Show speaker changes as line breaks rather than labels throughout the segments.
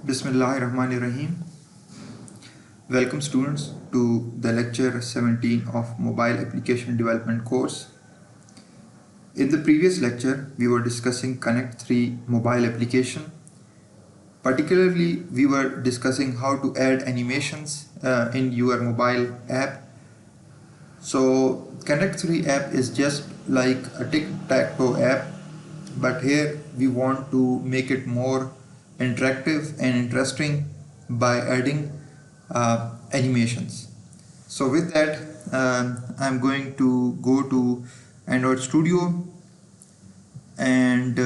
Bismillahirrahmanirrahim. Welcome students to the lecture 17 of Mobile Application Development course. In the previous lecture, we were discussing Connect 3 mobile application. Particularly, we were discussing how to add animations in your mobile app. So Connect 3 app is just like a tic-tac-toe app, but here we want to make it more interactive and interesting by adding animations. So with that, I'm going to go to Android Studio and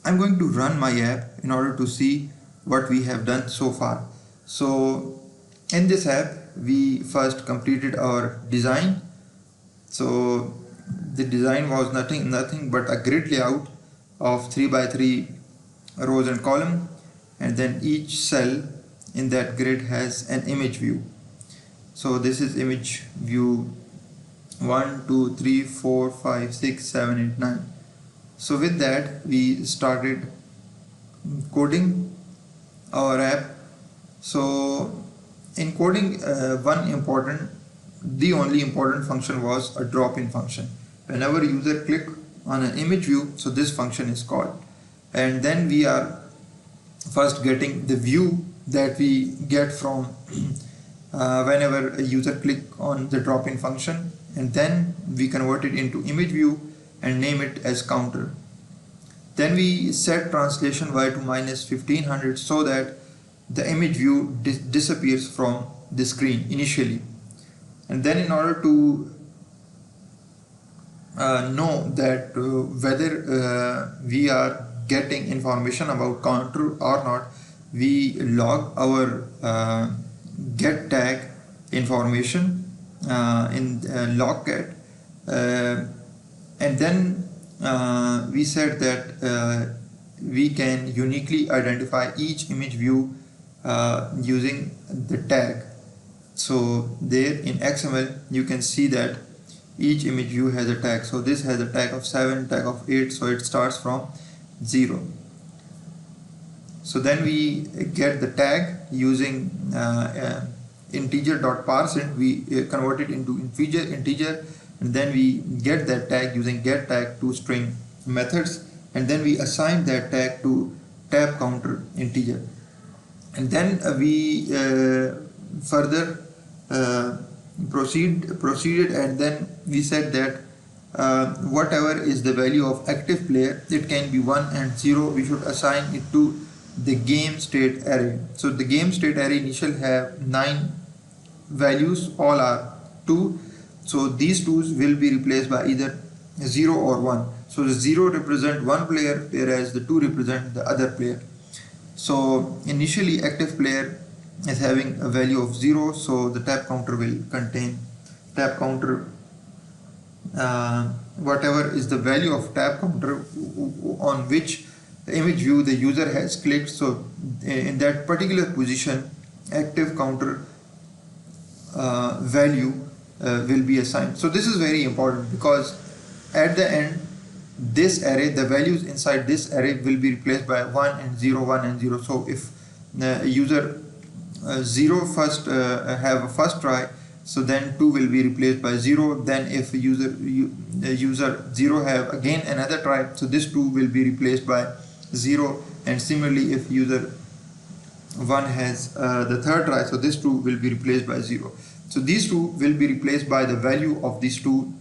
I'm going to run my app in order to see what we have done so far. So in this app, we first completed our design. So the design was nothing but a grid layout of 3x3 rows and column, and then each cell in that grid has an image view. So this is image view 1 2 3 4 5 6 7 8 9. So with that, we started coding our app. So in coding, the only important function was a drop-in function. Whenever user click on an image view, so this function is called, and then we are first getting the view that we get from whenever a user click on the drop-in function, and then we convert it into image view and name it as counter. Then we set translation y to -1500 so that the image view disappears from the screen initially. And then in order to know that whether we are getting information about counter or not, we log our get tag information in logcat, and then we said that we can uniquely identify each image view using the tag. So there in XML you can see that each image view has a tag. So this has a tag of 7, tag of 8, so it starts from 0. So then we get the tag using integer.parseInt. We convert it into integer, and then we get that tag using get tag to string methods, and then we assign that tag to tab counter integer. And then we further proceeded, and then we said that whatever is the value of active player, it can be 1 and 0, we should assign it to the game state array. So the game state array initial have 9 values, all are 2. So these 2's will be replaced by either 0 or 1. So the 0 represent one player, whereas the 2 represent the other player. So initially active player is having a value of 0, so the tab counter will contain tab counter, whatever is the value of tab counter on which image view the user has clicked. So in that particular position, active counter value will be assigned. So this is very important, because at the end, this array, the values inside this array will be replaced by 1 and 0, 1 and 0. So if user 0 first have a first try, so then 2 will be replaced by 0. Then if user 0 have again another try, so this 2 will be replaced by 0. And similarly, if user 1 has the third try, so this 2 will be replaced by 0. So these 2 will be replaced by the value of these 2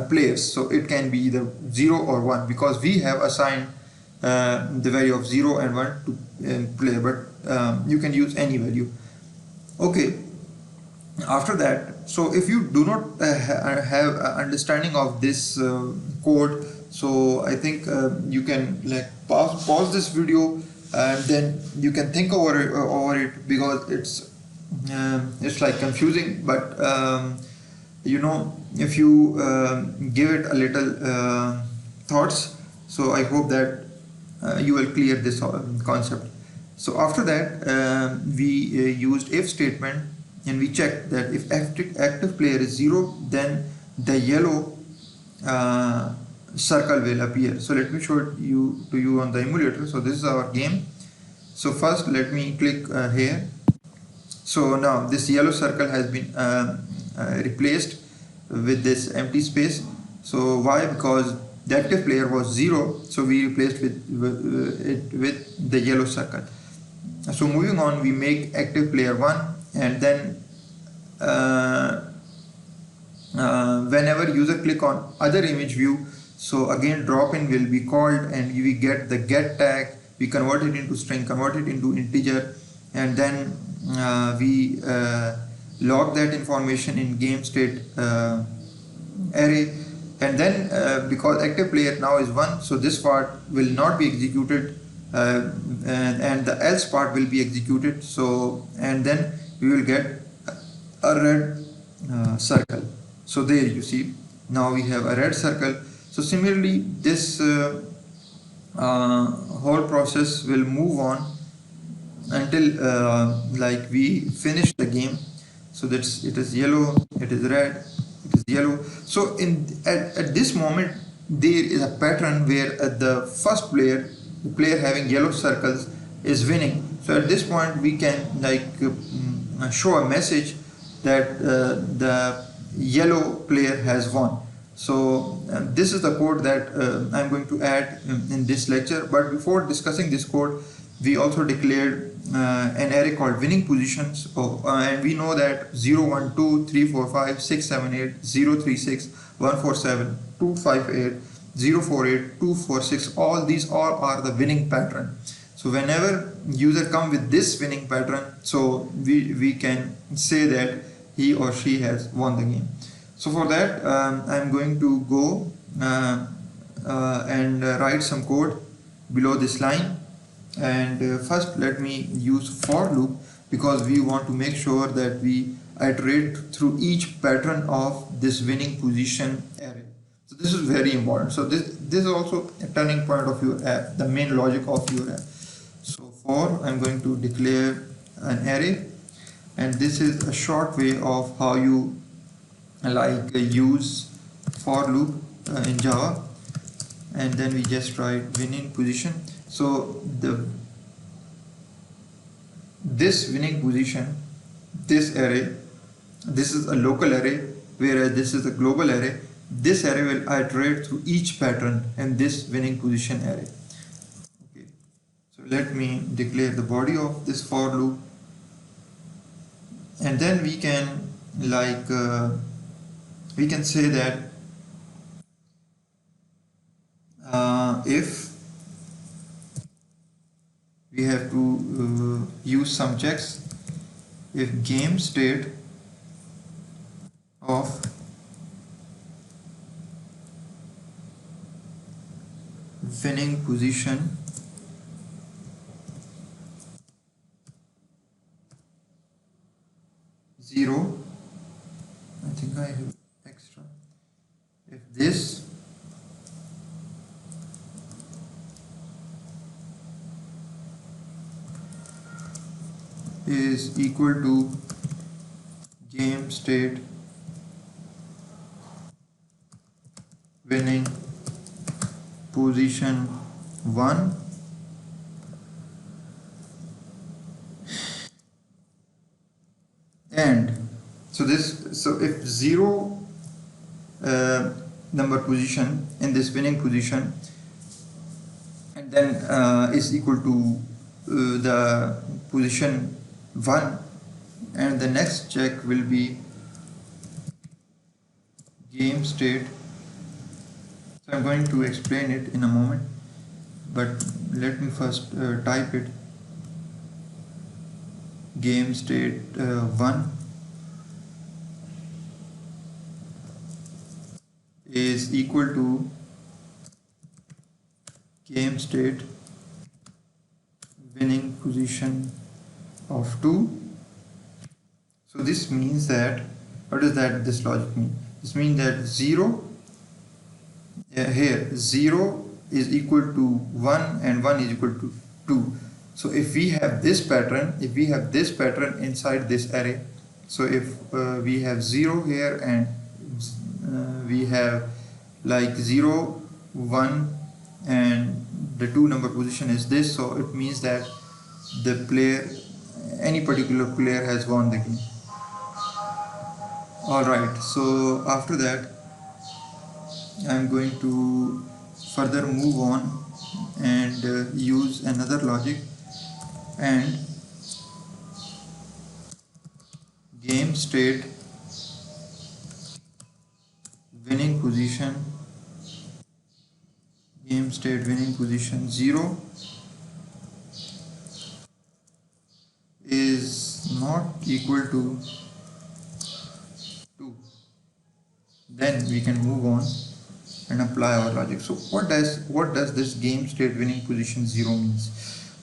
players. So it can be either 0 or 1, because we have assigned the value of 0 and 1 to player, but you can use any value. Okay, after that, so if you do not have understanding of this code, so I think you can like pause this video, and then you can think over it, because it's like confusing, but you know, if you give it a little thoughts, so I hope that you will clear this concept. So after that, we used if statement, and we checked that if active player is 0, then the yellow circle will appear. So let me show it to you on the emulator. So this is our game, So first let me click here. So now this yellow circle has been replaced with this empty space. So why? Because the active player was 0, so we replaced it with the yellow circle. So moving on, we make active player 1, and then whenever user click on other image view, so again drop in will be called, and we get the get tag, we convert it into string, convert it into integer, and then we log that information in game state array. And then because active player now is 1, so this part will not be executed, and the else part will be executed. So and then we will get a red circle. So there you see, now we have a red circle. So similarly, this whole process will move on until like we finish the game. So that's, it is yellow, it is red, it is yellow. So at this moment there is a pattern where the first player, the player having yellow circles, is winning. So at this point we can like show a message that the yellow player has won. So this is the code that I'm going to add in this lecture. But before discussing this code, we also declared an array called winning positions, and we know that 0, 1, 2, 3, 4, 5, 6, 7, 8, 0, 3, 6, 1, 4, 7, 2, 5, 8, 0, 4, 8, 2, 4, 6, all these all are the winning pattern. So whenever user come with this winning pattern, so we can say that he or she has won the game. So for that I'm going to go and write some code below this line. And first let me use for loop, because we want to make sure that we iterate through each pattern of this winning position array. So this is very important. So this is also a turning point of your app, the main logic of your app. So for, I'm going to declare an array, and this is a short way of how you like use for loop in Java. And then we just write winning position. So this winning position, this array, this is a local array, whereas this is a global array. This array will iterate through each pattern in this winning position array. Okay. So let me declare the body of this for loop, and then we can like we can say that if we have to use some checks, if game state of winning position zero, I think I have extra, if this is equal to game state winning position 1, and so if 0 number position in this winning position, and then is equal to the position 1, and the next check will be game state. So I'm going to explain it in a moment, but let me first type it. Game state 1 is equal to game state winning position of 2. So this means that, what does that this logic mean? This means that 0 here 0 is equal to 1 and 1 is equal to 2. So if we have this pattern, inside this array, so if we have 0 here and we have like 0, 1 and the 2 number position is this, so it means that the player, any particular player has won the game. Alright, so after that I'm going to further move on and use another logic, and game state winning position, game state winning position 0 is not equal to 2. Then we can move on and apply our logic. So what does this game state winning position 0 means?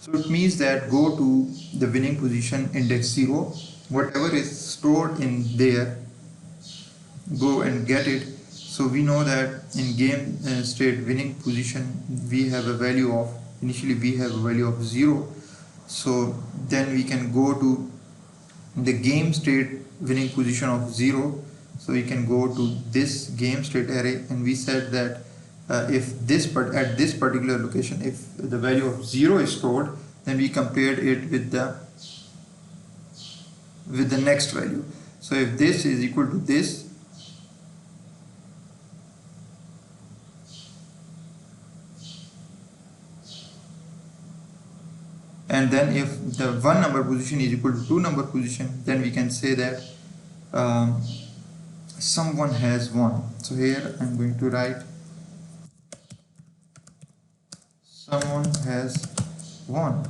So it means that go to the winning position index 0, whatever is stored in there, go and get it. So we know that in game state winning position we have a value of, initially we have a value of 0. So then we can go to the game state winning position of 0. So we can go to this game state array, and we said that if at this particular location, if the value of 0 is stored, then we compared it with the next value. So if this is equal to this, and then if the 1 number position is equal to 2 number position, then we can say that someone has won. So here I'm going to write someone has won.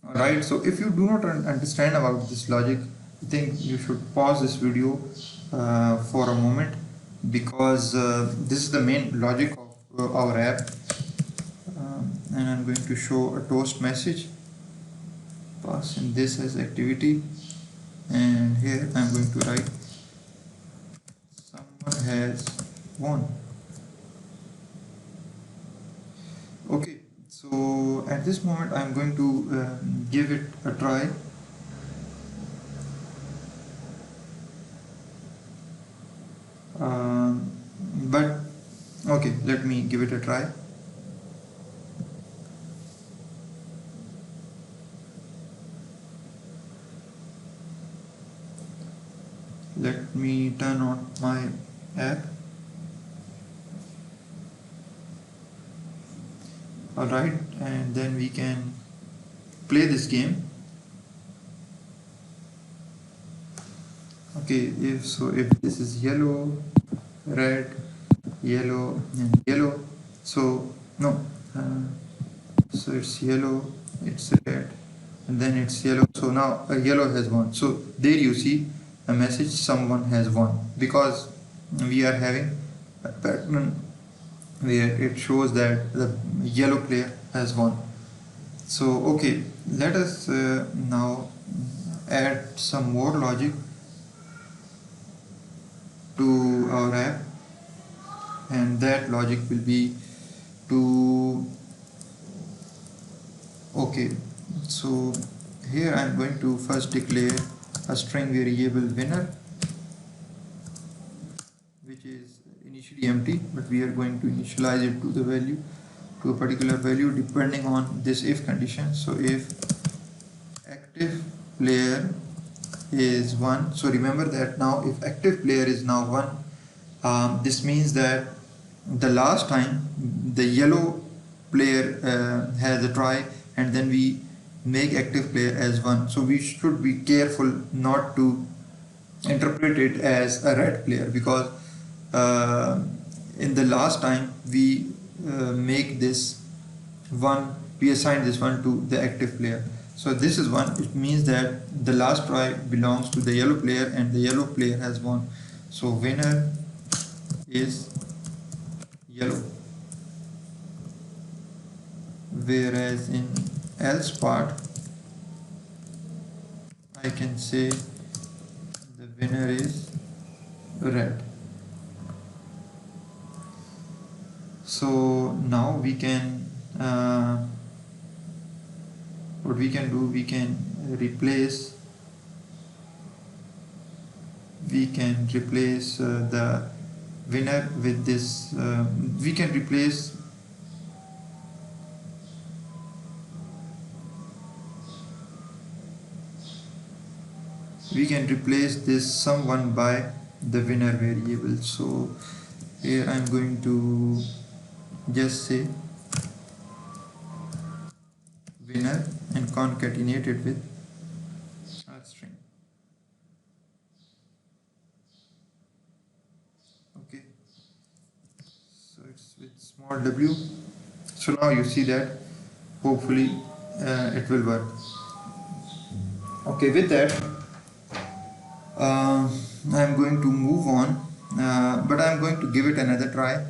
Alright, so if you do not understand about this logic, I think you should pause this video for a moment, because this is the main logic of our app. And I'm going to show a toast message, pass in this as activity, and here I'm going to write someone has won. Okay, so at this moment I'm going to give it a try. But okay, let me give it a try. Let me turn on my app. Alright, and then we can play this game. Okay, if this is yellow, red, yellow and yellow, so no, so it's yellow, it's red, and then it's yellow. So now yellow has won. So there you see a message, someone has won, because we are having a pattern where it shows that the yellow player has won. So okay, let us now add some more logic to our app, and that logic will be to, okay, so here I'm going to first declare a string variable winner, which is initially empty, but we are going to initialize it to the value, to a particular value depending on this if condition. So if active player is 1, so remember that now if active player is now 1, this means that the last time the yellow player has a try, and then we make active player as 1. So we should be careful not to interpret it as a red player, because in the last time we make this 1, we assign this 1 to the active player. So this is 1, it means that the last try belongs to the yellow player and the yellow player has won. So winner is yellow. Whereas in else part I can say the winner is red. So now we can what we can do, we can replace the winner with this, we can replace we can replace this someone by the winner variable. So here I'm going to just say winner and concatenate it with a string. Okay, so it's with small w. So now you see that hopefully it will work. Okay, with that I'm going to move on, but I'm going to give it another try.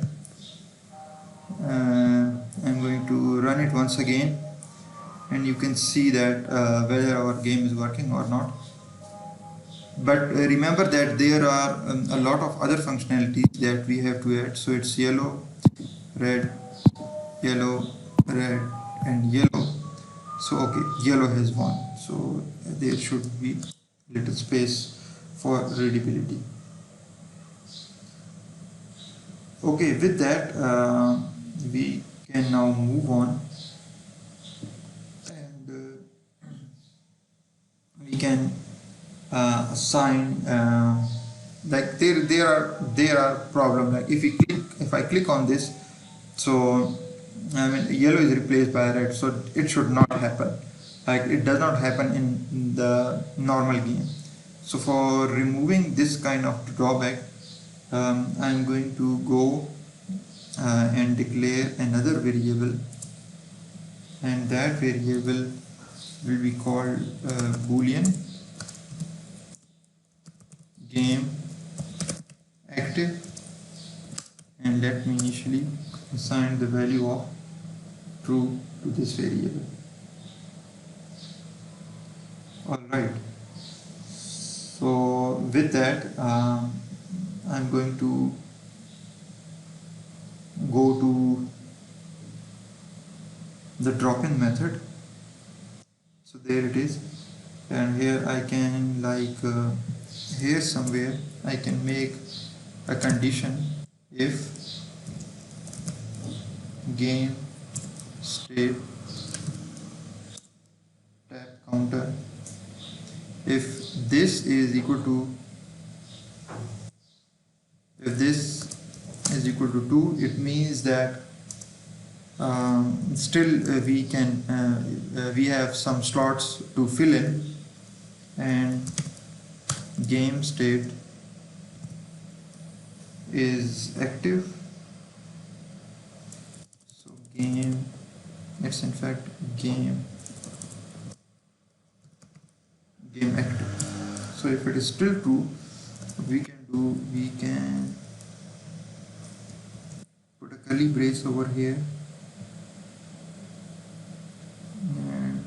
I'm going to run it once again, and you can see that whether our game is working or not. But remember that there are a lot of other functionalities that we have to add. So it's yellow, red, red, and yellow. So okay, yellow has won. So there should be little space for readability. Okay, with that we can now move on, and we can assign like there are problem, like if I click on this, so I mean yellow is replaced by red, so it should not happen, like it does not happen in the normal game. So for removing this kind of drawback, I'm going to go and declare another variable, and that variable will be called boolean game active, and let me initially assign the value of true to this variable. Alright, so with that I'm going to go to the drop-in method. So there it is, and here I can here somewhere I can make a condition if game state tap counter, if this is equal to if this is equal to 2, it means that still we can we have some slots to fill in, and game state is active. So game, it's in fact game active. So if it is still true, we can put a curly brace over here, and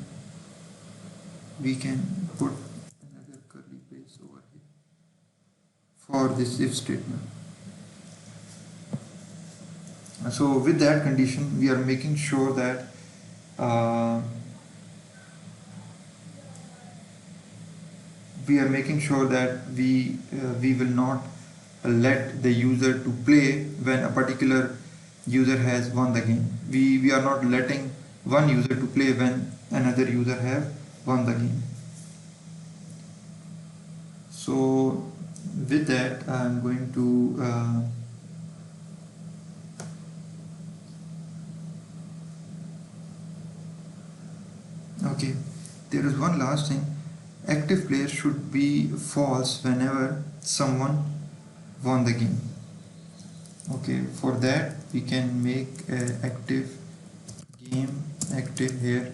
we can put another curly brace over here for this if statement. So with that condition, we are making sure that we will not let the user to play when a particular user has won the game. We are not letting one user to play when another user have won the game. So with that I'm going to okay, there is one last thing. Active player should be false whenever someone won the game. Okay, for that we can make active game active here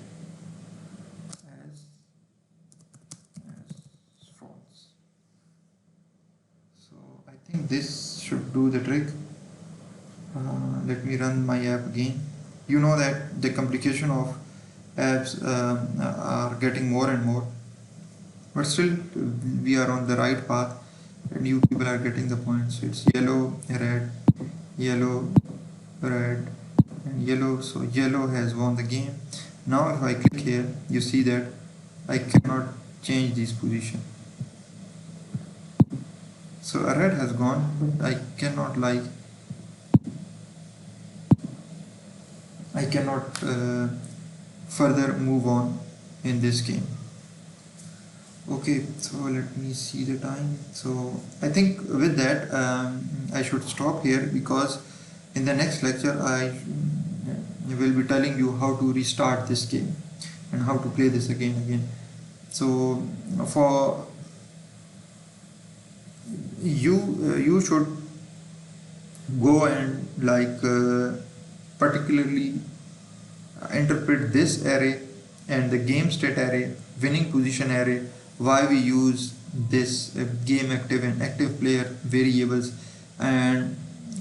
as false. So I think this should do the trick. Let me run my app again. You know that the complication of apps are getting more and more, but still we are on the right path and you people are getting the point. So it's yellow, red, and yellow. So yellow has won the game. Now if I click here, you see that I cannot change this position. So a red has gone, but I cannot further move on in this game. Okay, so let me see the time. So I think with that I should stop here, because in the next lecture I will be telling you how to restart this game and how to play this again. So for you, you should go and particularly interpret this array and the game state array, winning position array, why we use this game active and active player variables, and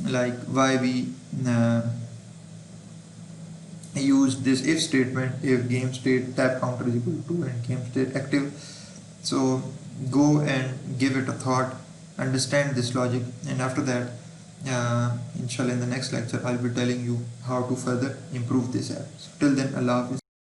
why we use this if statement if game state tap counter is equal to and game state active. So go and give it a thought, understand this logic, and after that inshallah in the next lecture I'll be telling you how to further improve this app. So till then, Allah Hafiz.